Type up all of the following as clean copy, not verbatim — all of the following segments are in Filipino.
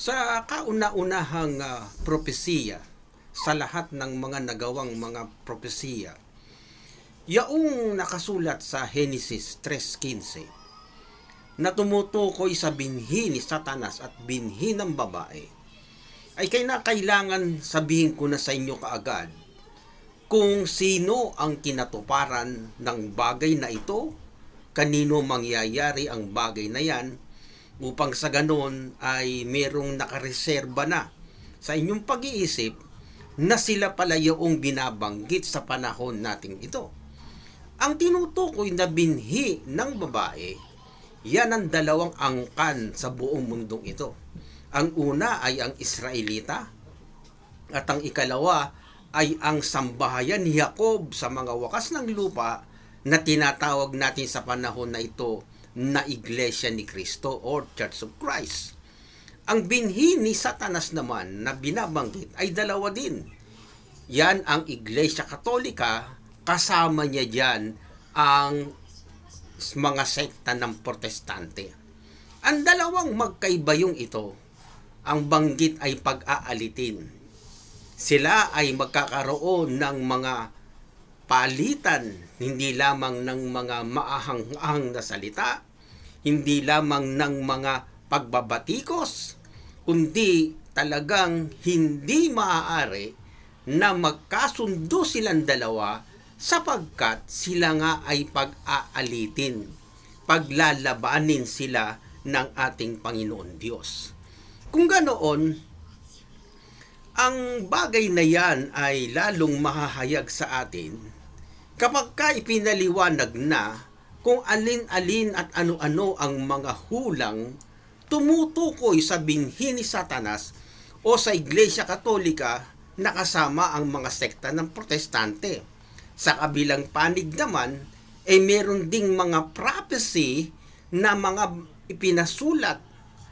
Sa kauna-unahang propesiya, sa lahat ng mga nagawang mga propesiya, yaong nakasulat sa Genesis 3:15 na tumutukoy sa binhi ni Satanas at binhi ng babae, ay kailangan sabihin ko na sa inyo kaagad kung sino ang kinatuparan ng bagay na ito, kanino mangyayari ang bagay na yan, upang sa ganon ay merong nakareserba na sa inyong pag-iisip na sila pala yung binabanggit sa panahon nating ito. Ang tinutukoy na binhi ng babae, yan ang dalawang angkan sa buong mundong ito. Ang una ay ang Israelita at ang ikalawa ay ang sambahayan ni Jacob sa mga wakas ng lupa na tinatawag natin sa panahon na ito na Iglesia ni Cristo or Church of Christ. Ang binhi ni Satanas naman na binabanggit ay dalawa din. Yan ang Iglesia Katolika, kasama niya dyan ang mga sekta ng Protestante. Ang dalawang magkaibayong ito, ang banggit ay pag-aalitin. Sila ay magkakaroon ng mga palitan, hindi lamang ng mga maahang-ahang na salita, hindi lamang ng mga pagbabatikos, kundi talagang hindi maaari na magkasundo silang dalawa sapagkat sila nga ay pag-aalitin, paglalabanin sila ng ating Panginoon Diyos. Kung ganoon, ang bagay na yan ay lalong mahahayag sa atin kapag ka ipinaliwanag na kung alin-alin at ano-ano ang mga hulang tumutukoy sa binhi ni Satanas o sa Iglesia Katolika na kasama ang mga sekta ng Protestante. Sa kabilang panig naman, meron ding mga prophecy na mga ipinasulat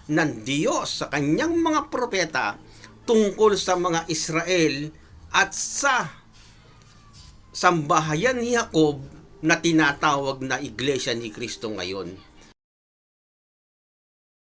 ng Diyos sa kanyang mga propeta tungkol sa mga Israel at sa sambahayan ni Jacob na tinatawag na Iglesia ni Cristo ngayon.